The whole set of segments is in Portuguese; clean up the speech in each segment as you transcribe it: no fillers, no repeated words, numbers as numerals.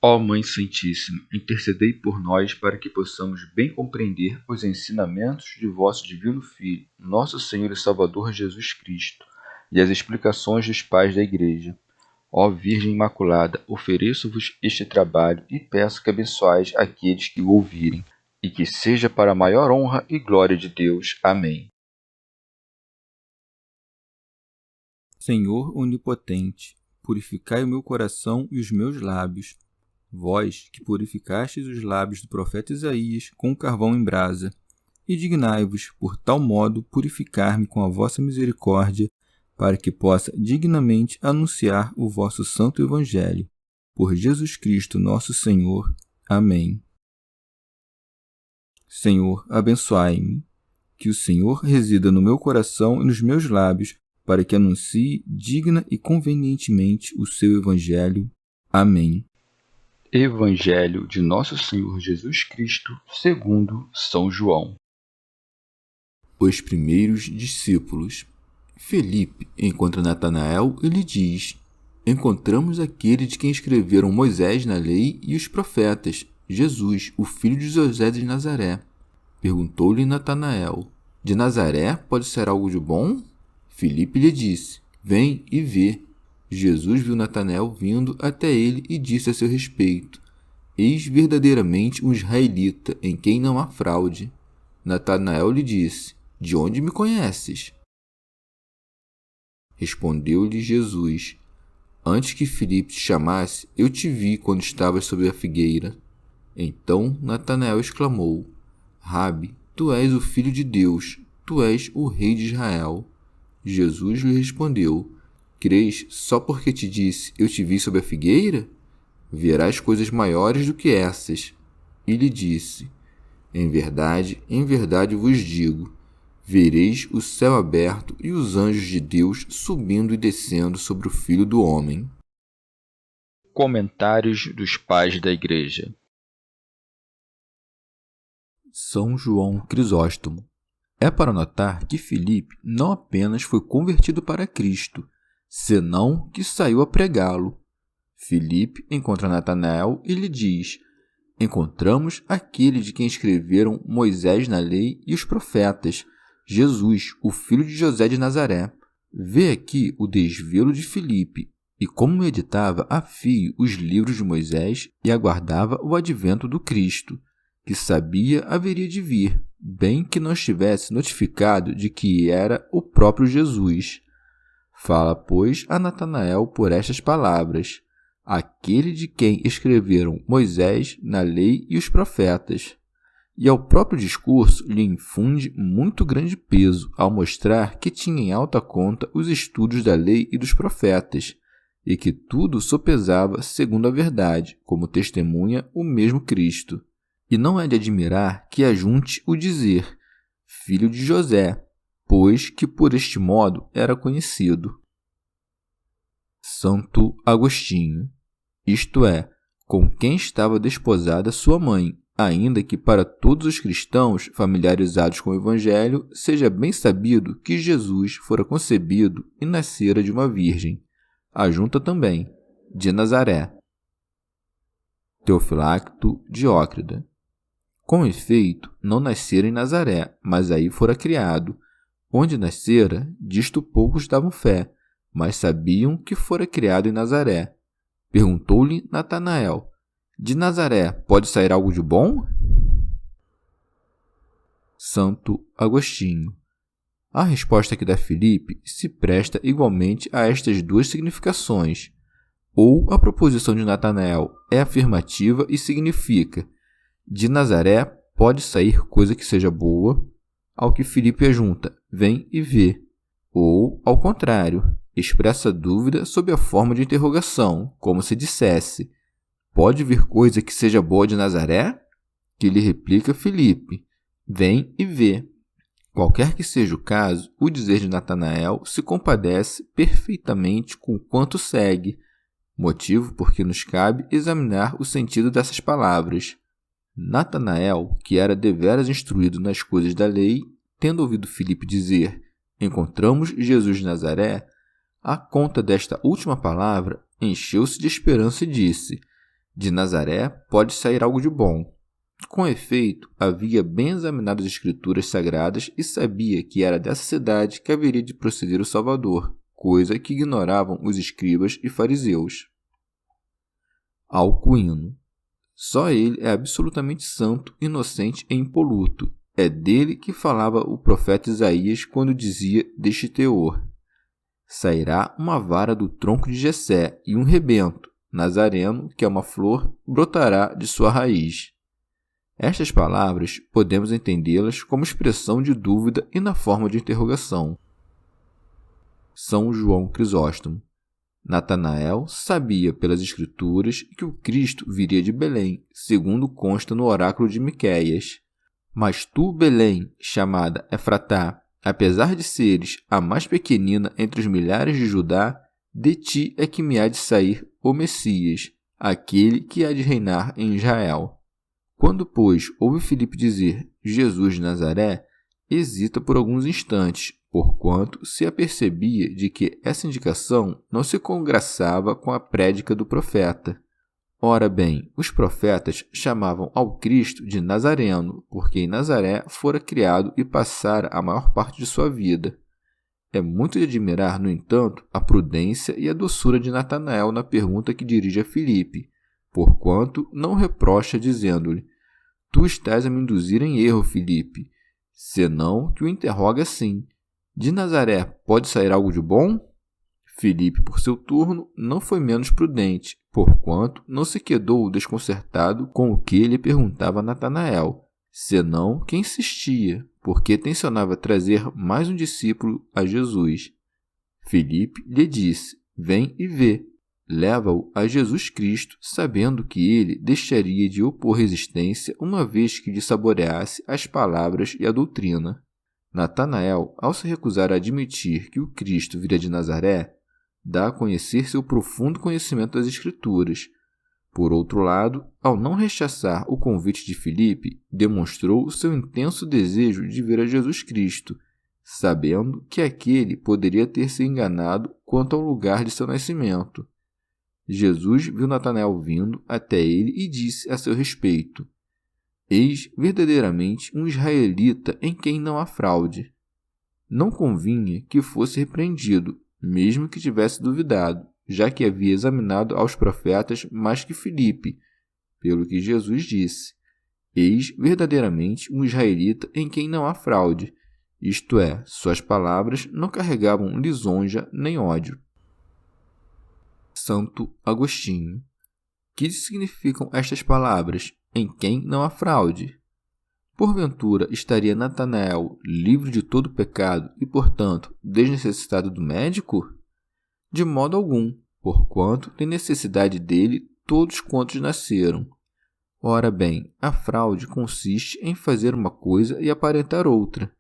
Ó Mãe Santíssima, intercedei por nós para que possamos bem compreender os ensinamentos de vosso Divino Filho, nosso Senhor e Salvador Jesus Cristo, e as explicações dos pais da Igreja. Ó Virgem Imaculada, ofereço-vos este trabalho e peço que abençoais aqueles que o ouvirem, e que seja para a maior honra e glória de Deus. Amém. Senhor onipotente, purificai o meu coração e os meus lábios. Vós, que purificastes os lábios do profeta Isaías com carvão em brasa, e dignai-vos, por tal modo, purificar-me com a vossa misericórdia, para que possa dignamente anunciar o vosso santo Evangelho. Por Jesus Cristo nosso Senhor. Amém. Senhor, abençoai-me. Que o Senhor resida no meu coração e nos meus lábios, para que anuncie digna e convenientemente o seu Evangelho. Amém. Evangelho de Nosso Senhor Jesus Cristo, segundo São João. Os primeiros discípulos. Felipe encontra Natanael e lhe diz: encontramos aquele de quem escreveram Moisés na lei e os profetas, Jesus, o filho de José de Nazaré. Perguntou-lhe Natanael: de Nazaré pode ser algo de bom? Felipe lhe disse: vem e vê. Jesus viu Natanael vindo até ele e disse a seu respeito: eis verdadeiramente um israelita, em quem não há fraude. Natanael lhe disse: de onde me conheces? Respondeu-lhe Jesus: antes que Filipe te chamasse, eu te vi quando estavas sob a figueira. Então Natanael exclamou: Rabi, tu és o Filho de Deus, tu és o Rei de Israel. Jesus lhe respondeu: crês só porque te disse, eu te vi sob a figueira? Verás coisas maiores do que essas. E lhe disse: em verdade vos digo, vereis o céu aberto e os anjos de Deus subindo e descendo sobre o Filho do Homem. Comentários dos Pais da Igreja. São João Crisóstomo. É para notar que Filipe não apenas foi convertido para Cristo, senão que saiu a pregá-lo. Filipe encontra Natanael e lhe diz: encontramos aquele de quem escreveram Moisés na lei e os profetas, Jesus, o filho de José de Nazaré. Vê aqui o desvelo de Filipe e como meditava a fio os livros de Moisés e aguardava o advento do Cristo, que sabia haveria de vir, bem que não estivesse notificado de que era o próprio Jesus. Fala, pois, a Natanael por estas palavras: aquele de quem escreveram Moisés na lei e os profetas. E ao próprio discurso lhe infunde muito grande peso ao mostrar que tinha em alta conta os estudos da lei e dos profetas, e que tudo sopesava segundo a verdade, como testemunha o mesmo Cristo. E não é de admirar que ajunte o dizer filho de José, pois que por este modo era conhecido. Santo Agostinho, isto é, com quem estava desposada sua mãe, ainda que para todos os cristãos familiarizados com o Evangelho seja bem sabido que Jesus fora concebido e nascera de uma virgem. Ajunta também, de Nazaré. Teofilacto Diócrida. Com efeito, não nascera em Nazaré, mas aí fora criado. Onde nascera, disto poucos davam fé, mas sabiam que fora criado em Nazaré. Perguntou-lhe Natanael: de Nazaré pode sair algo de bom? Santo Agostinho. A resposta que dá Filipe se presta igualmente a estas duas significações. Ou a proposição de Natanael é afirmativa e significa: de Nazaré pode sair coisa que seja boa, ao que Filipe ajunta: vem e vê. Ou, ao contrário, expressa dúvida sob a forma de interrogação, como se dissesse: pode vir coisa que seja boa de Nazaré? Que lhe replica Filipe: vem e vê. Qualquer que seja o caso, o dizer de Natanael se compadece perfeitamente com quanto segue, motivo por que nos cabe examinar o sentido dessas palavras. Natanael, que era deveras instruído nas coisas da lei, tendo ouvido Filipe dizer: encontramos Jesus de Nazaré, à conta desta última palavra, encheu-se de esperança e disse: De Nazaré pode sair algo de bom. Com efeito, havia bem examinado as Escrituras Sagradas e sabia que era dessa cidade que haveria de proceder o Salvador, coisa que ignoravam os escribas e fariseus. Alcuíno. Só ele é absolutamente santo, inocente e impoluto. É dele que falava o profeta Isaías quando dizia deste teor: sairá uma vara do tronco de Jessé e um rebento, nazareno, que é uma flor, brotará de sua raiz. Estas palavras podemos entendê-las como expressão de dúvida e na forma de interrogação. São João Crisóstomo. Natanael sabia pelas Escrituras que o Cristo viria de Belém, segundo consta no oráculo de Miqueias. Mas tu, Belém, chamada Efratá, apesar de seres a mais pequenina entre os milhares de Judá, de ti é que me há de sair o Messias, aquele que há de reinar em Israel. Quando, pois, ouve Filipe dizer Jesus de Nazaré, hesita por alguns instantes, porquanto se apercebia de que essa indicação não se congraçava com a prédica do profeta. Ora bem, os profetas chamavam ao Cristo de Nazareno, porque em Nazaré fora criado e passara a maior parte de sua vida. É muito de admirar, no entanto, a prudência e a doçura de Natanael na pergunta que dirige a Filipe, porquanto não reprocha dizendo-lhe: tu estás a me induzir em erro, Filipe, senão que o interroga assim: de Nazaré pode sair algo de bom? Filipe, por seu turno, não foi menos prudente, porquanto não se quedou desconcertado com o que lhe perguntava Natanael, senão que insistia, porque tencionava trazer mais um discípulo a Jesus. Filipe lhe disse: vem e vê. Leva-o a Jesus Cristo, sabendo que ele deixaria de opor resistência uma vez que lhe saboreasse as palavras e a doutrina. Natanael, ao se recusar a admitir que o Cristo viria de Nazaré, dá a conhecer seu profundo conhecimento das Escrituras. Por outro lado, ao não rechaçar o convite de Filipe, demonstrou seu intenso desejo de ver a Jesus Cristo, sabendo que aquele poderia ter se enganado quanto ao lugar de seu nascimento. Jesus viu Natanael vindo até ele e disse a seu respeito: eis verdadeiramente um israelita em quem não há fraude. Não convinha que fosse repreendido, mesmo que tivesse duvidado, já que havia examinado aos profetas mais que Filipe, pelo que Jesus disse: eis verdadeiramente um israelita em quem não há fraude, isto é, suas palavras não carregavam lisonja nem ódio. Santo Agostinho. Que significam estas palavras, em quem não há fraude? Porventura estaria Natanael livre de todo pecado e, portanto, desnecessitado do médico? De modo algum, porquanto tem necessidade dele todos quantos nasceram. Ora bem, a fraude consiste em fazer uma coisa e aparentar outra.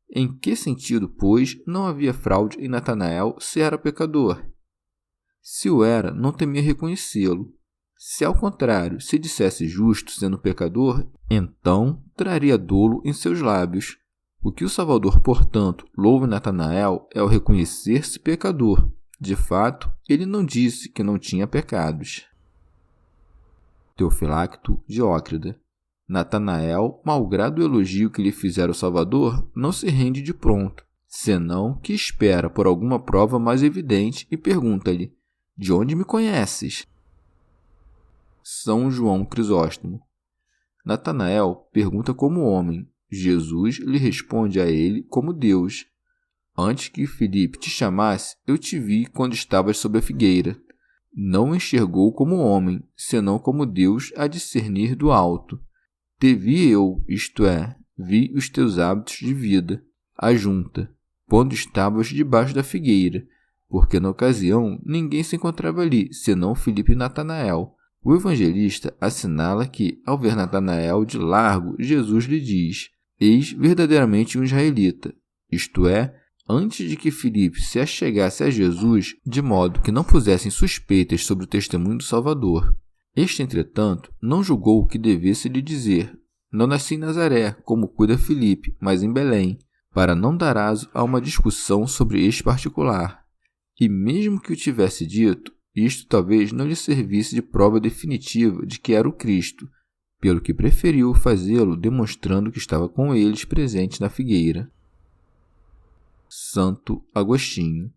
Em que sentido, pois, não havia fraude em Natanael se era pecador? Se o era, não temia reconhecê-lo. Se, ao contrário, se dissesse justo sendo pecador, então traria dolo em seus lábios. O que o Salvador, portanto, louva em Natanael é o reconhecer-se pecador. De fato, ele não disse que não tinha pecados. Teofilacto Diócrida. Natanael, malgrado o elogio que lhe fizera o Salvador, não se rende de pronto, senão que espera por alguma prova mais evidente e pergunta-lhe: de onde me conheces? São João Crisóstomo. Natanael pergunta como homem. Jesus lhe responde a ele como Deus. Antes que Filipe te chamasse, eu te vi quando estavas sob a figueira. Não o enxergou como homem, senão como Deus a discernir do alto. Te vi eu, isto é, vi os teus hábitos de vida, ajunta, quando estavas debaixo da figueira, porque na ocasião ninguém se encontrava ali, senão Filipe e Natanael. O evangelista assinala que, ao ver Natanael de largo, Jesus lhe diz: eis verdadeiramente um israelita, isto é, antes de que Filipe se achegasse a Jesus, de modo que não pusessem suspeitas sobre o testemunho do Salvador. Este, entretanto, não julgou que devesse lhe dizer: não nasci em Nazaré, como cuida Filipe, mas em Belém, para não dar aso a uma discussão sobre este particular. E mesmo que o tivesse dito, isto talvez não lhe servisse de prova definitiva de que era o Cristo, pelo que preferiu fazê-lo demonstrando que estava com eles presente na figueira. Santo Agostinho.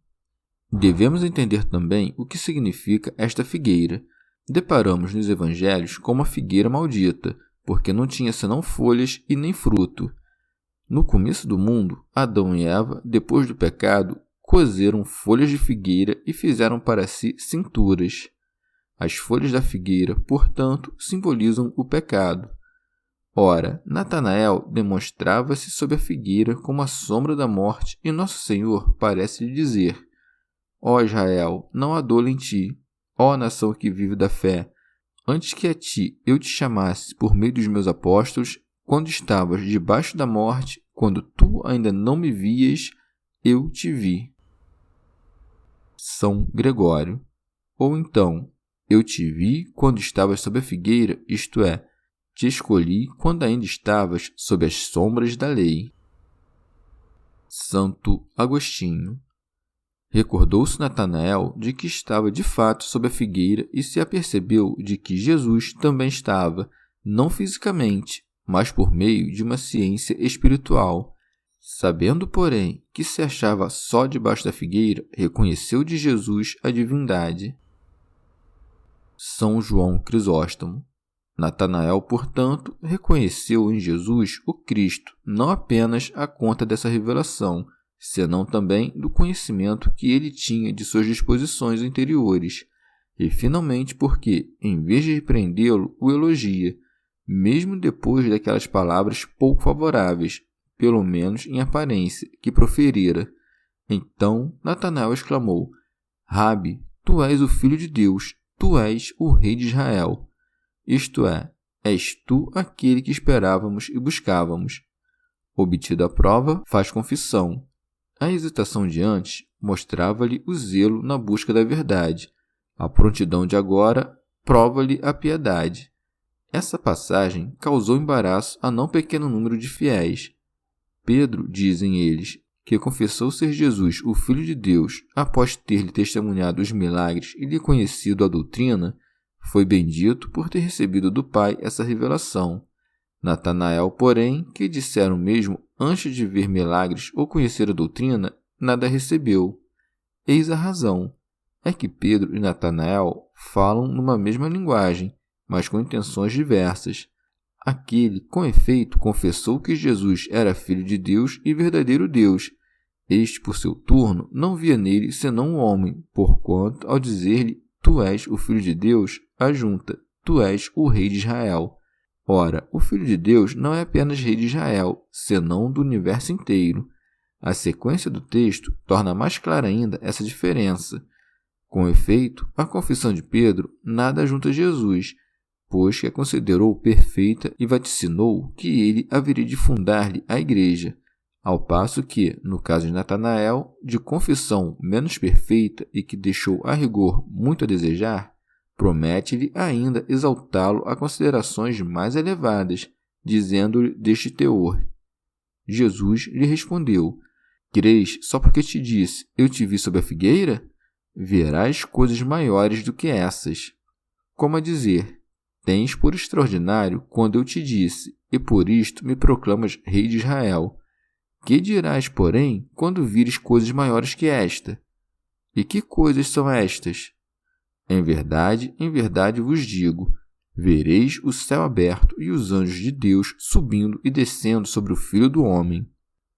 Devemos entender também o que significa esta figueira. Deparamos nos evangelhos com uma figueira maldita, porque não tinha senão folhas e nem fruto. No começo do mundo, Adão e Eva, depois do pecado, cozeram folhas de figueira e fizeram para si cinturas. As folhas da figueira, portanto, simbolizam o pecado. Ora, Natanael demonstrava-se sob a figueira como a sombra da morte, e Nosso Senhor parece lhe dizer: Ó Israel, não há dolo em ti, ó nação que vive da fé. Antes que a ti eu te chamasse por meio dos meus apóstolos, quando estavas debaixo da morte, quando tu ainda não me vias, eu te vi. São Gregório. Ou então, eu te vi quando estavas sob a figueira, isto é, te escolhi quando ainda estavas sob as sombras da lei. Santo Agostinho. Recordou-se Natanael de que estava de fato sob a figueira e se apercebeu de que Jesus também estava, não fisicamente, mas por meio de uma ciência espiritual. Sabendo, porém, que se achava só debaixo da figueira, reconheceu de Jesus a divindade. São João Crisóstomo. Natanael, portanto, reconheceu em Jesus o Cristo, não apenas à conta dessa revelação, senão também do conhecimento que ele tinha de suas disposições interiores, e finalmente porque, em vez de repreendê-lo, o elogia, mesmo depois daquelas palavras pouco favoráveis, pelo menos em aparência, que proferira. Então Natanael exclamou: Rabi, tu és o Filho de Deus, tu és o Rei de Israel. Isto é, és tu aquele que esperávamos e buscávamos. Obtida a prova, faz confissão. A hesitação de antes mostrava-lhe o zelo na busca da verdade. A prontidão de agora prova-lhe a piedade. Essa passagem causou embaraço a não pequeno número de fiéis. Pedro, dizem eles, que confessou ser Jesus o Filho de Deus após ter-lhe testemunhado os milagres e lhe conhecido a doutrina, foi bendito por ter recebido do Pai essa revelação. Natanael, porém, que disseram mesmo antes de ver milagres ou conhecer a doutrina, nada recebeu. Eis a razão. É que Pedro e Natanael falam numa mesma linguagem, mas com intenções diversas. Aquele, com efeito, confessou que Jesus era Filho de Deus e verdadeiro Deus. Este, por seu turno, não via nele senão um homem, porquanto, ao dizer-lhe, tu és o Filho de Deus, ajunta, tu és o Rei de Israel. Ora, o Filho de Deus não é apenas Rei de Israel, senão do universo inteiro. A sequência do texto torna mais clara ainda essa diferença. Com efeito, a confissão de Pedro nada ajunta a Jesus, pois que a considerou perfeita e vaticinou que ele haveria de fundar-lhe a igreja, ao passo que, no caso de Natanael, de confissão menos perfeita e que deixou a rigor muito a desejar, promete-lhe ainda exaltá-lo a considerações mais elevadas, dizendo-lhe deste teor. Jesus lhe respondeu: Crês só porque te disse, eu te vi sob a figueira? Verás coisas maiores do que essas. Como a dizer, tens por extraordinário quando eu te disse, e por isto me proclamas Rei de Israel. Que dirás, porém, quando vires coisas maiores que esta? E que coisas são estas? Em verdade vos digo, vereis o céu aberto e os anjos de Deus subindo e descendo sobre o Filho do Homem.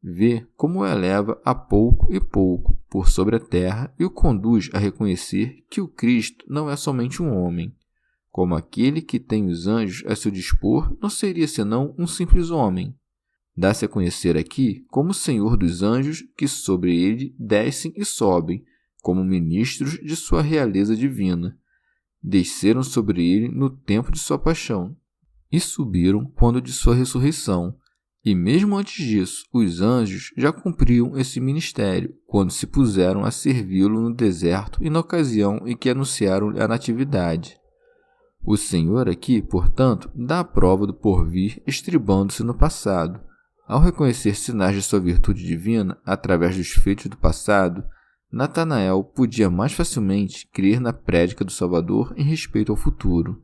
Vê como o eleva a pouco e pouco por sobre a terra e o conduz a reconhecer que o Cristo não é somente um homem. Como aquele que tem os anjos a seu dispor não seria senão um simples homem. Dá-se a conhecer aqui como o Senhor dos anjos que sobre ele descem e sobem, como ministros de sua realeza divina. Desceram sobre ele no tempo de sua paixão, e subiram quando de sua ressurreição. E mesmo antes disso, os anjos já cumpriam esse ministério, quando se puseram a servi-lo no deserto e na ocasião em que anunciaram-lhe a natividade. O Senhor aqui, portanto, dá a prova do porvir estribando-se no passado. Ao reconhecer sinais de sua virtude divina através dos feitos do passado, Natanael podia mais facilmente crer na prédica do Salvador em respeito ao futuro.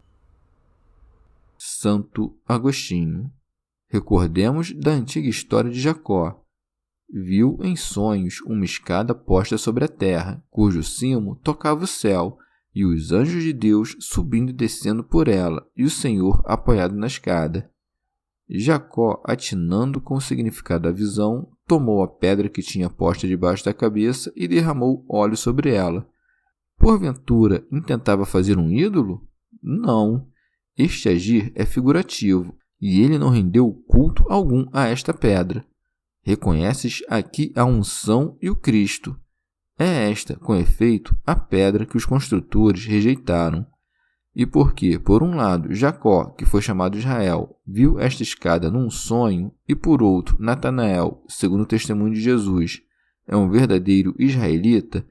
Santo Agostinho. Recordemos da antiga história de Jacó. Viu em sonhos uma escada posta sobre a terra, cujo cimo tocava o céu, e os anjos de Deus subindo e descendo por ela, e o Senhor apoiado na escada. Jacó, atinando com o significado da visão, tomou a pedra que tinha posta debaixo da cabeça e derramou óleo sobre ela. Porventura, intentava fazer um ídolo? Não. Este agir é figurativo, e ele não rendeu culto algum a esta pedra. Reconheces aqui a unção e o Cristo. É esta, com efeito, a pedra que os construtores rejeitaram. E porque, por um lado, Jacó, que foi chamado Israel, viu esta escada num sonho, e por outro, Natanael, segundo o testemunho de Jesus, é um verdadeiro israelita,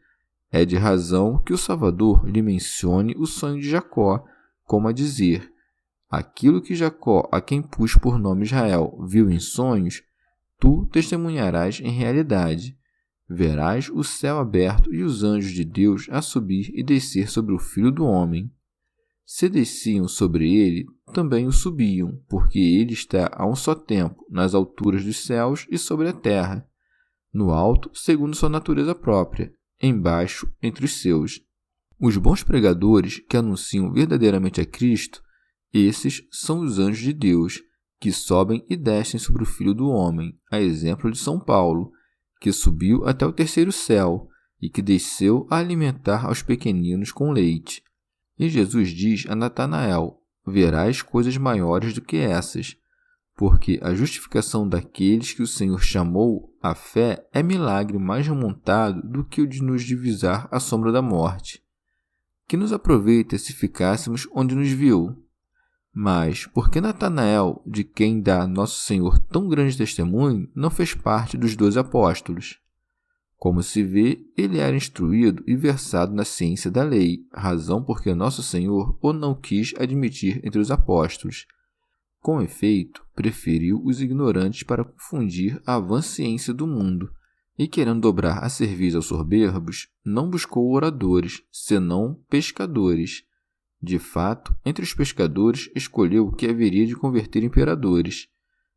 é de razão que o Salvador lhe mencione o sonho de Jacó, como a dizer: aquilo que Jacó, a quem pus por nome Israel, viu em sonhos, tu testemunharás em realidade. Verás o céu aberto e os anjos de Deus a subir e descer sobre o Filho do Homem. Se desciam sobre ele, também o subiam, porque ele está a um só tempo nas alturas dos céus e sobre a terra, no alto, segundo sua natureza própria, embaixo, entre os seus. Os bons pregadores que anunciam verdadeiramente a Cristo, esses são os anjos de Deus, que sobem e descem sobre o Filho do Homem, a exemplo de São Paulo, que subiu até o terceiro céu e que desceu a alimentar aos pequeninos com leite. E Jesus diz a Natanael: verás coisas maiores do que essas, porque a justificação daqueles que o Senhor chamou à fé é milagre mais remontado do que o de nos divisar à sombra da morte. Que nos aproveita se ficássemos onde nos viu? Mas, por que Natanael, de quem dá Nosso Senhor tão grande testemunho, não fez parte dos 12 apóstolos? Como se vê, ele era instruído e versado na ciência da lei, razão porque Nosso Senhor o não quis admitir entre os apóstolos. Com efeito, preferiu os ignorantes para confundir a vã ciência do mundo, e querendo dobrar a cerviz aos soberbos, não buscou oradores, senão pescadores. De fato, entre os pescadores, escolheu o que haveria de converter imperadores.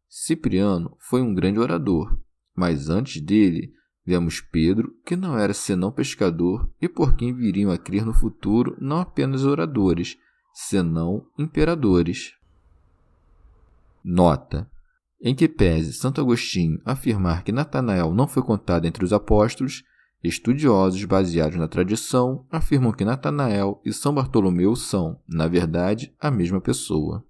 Cipriano foi um grande orador, mas antes dele, vemos Pedro, que não era senão pescador e por quem viriam a crer no futuro não apenas oradores, senão imperadores. Nota: em que pese Santo Agostinho afirmar que Natanael não foi contado entre os apóstolos, estudiosos baseados na tradição afirmam que Natanael e São Bartolomeu são, na verdade, a mesma pessoa.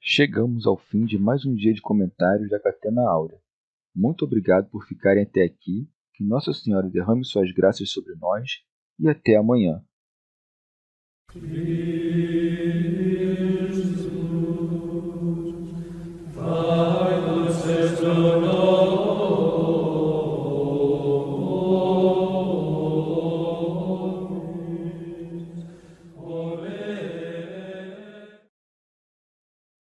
Chegamos ao fim de mais um dia de comentários da Catena Áurea. Muito obrigado por ficarem até aqui, que Nossa Senhora derrame suas graças sobre nós e até amanhã. Vai,